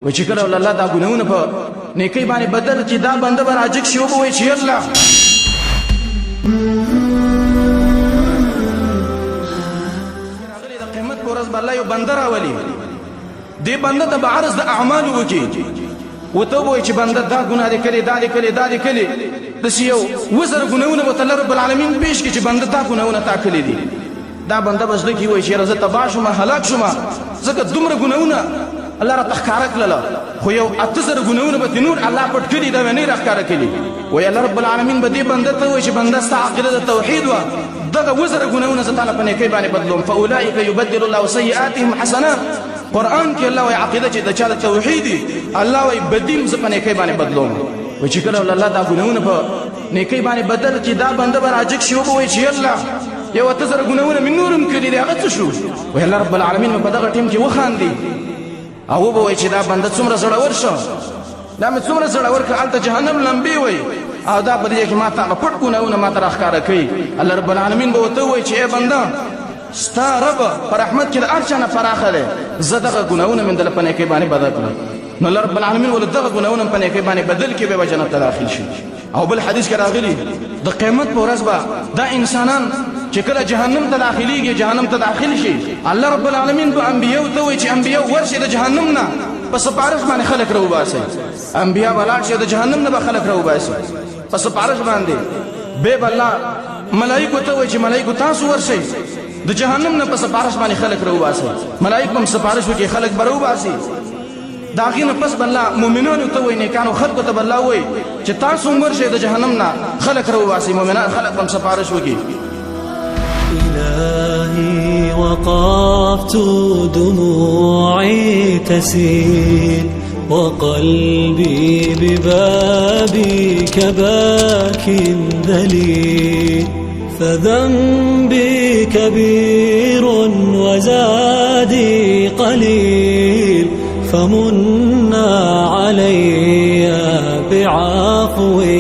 وای چې کله الله دا ګناونه په نیکی باندې بدل چې دا بنده به راجک شي او وای چې الله د قیامت پر ورځ به الله یو بنده راولي دې بنده ته به عرض د اعمال وکړي وته وای چې بنده دا ګناه دې کړې دا دې کړې دا دې کړې داسې یو وزر ګناونه به الله رب العالمین پیش کړي چې بنده دا ګناونه تا کړې دي دا بنده به زړه کې وای چې زه تباه شوم هلاک شوم ځکه دومره ګناونه الله را تخکاره کړل خو یو اتزر ګناونه به نور الله پټ کړي دا نه راخکاره کړي وای الله رب العالمین به دې بنده ته وای چې بنده ستا عقیده د توحید و دغه وزر ګناونه زه تعالی په نیکی باندې بدلوم فاولئک یبدل الله سیئاتهم حسنات قرآن کې الله وای عقیده چې د چا د توحید الله وای بدیم زه په نیکی باندې بدلوم وای چې کله الله دا ګناونه په نیکی باندې بدل چې دا بنده به راجک شي او وای چې الله یو اتزر ګناونه من نورم کړي دی هغه څه شو وای الله رب العالمین په دغه ټیم کې وخاندي او به وای چې دا بنده څومره زړور شو دا مې څومره زړور کړ هلته جهنم لمبي وای او دا په دې کې ما ته پټ ګناونه ما ته راښکاره کوي الله رب العالمین به ورته وای چې ای بنده ستا رب پر رحمت کې د هر چا نه فراخه دی زه دغه ګناونه من دله په نیکۍ باندې بدل کړم نو الله رب العالمین ول دغه ګناونه په نیکۍ باندې بدل کې به جنت ته داخل شي او بل حدیث کې راغلی د قیامت په ورځ به دا انسانان چې کله جهنم ته داخليږي جهنم ته داخل شي الله رب العالمین به انبیاء ته وایي چې انبیاء ورشي د جهنم نه په سپارښت باندې خلک راوباسي انبیاء ولاړ شي د جهنم نه به خلک راوباسي په سپارښت باندې به الله ملائکه ته وایي چې ملائکه تاسو ورشي د جهنم نه په سپارښت باندې خلک راوباسي ملائکه هم سپارښت وکړي خلک به راوباسي داغینه پس بالله مؤمنانو ته وای نیکانو خلکو ته بالله وای چې تاسو مرشه د جهنم نه خلق راوباسي مؤمنان خلق هم سفارش وکي إلهي وقفت دموعي تسيل وقلبي ببابك باك ذليل فذنبي كبير وزادي قليل فمنا علي بعفوك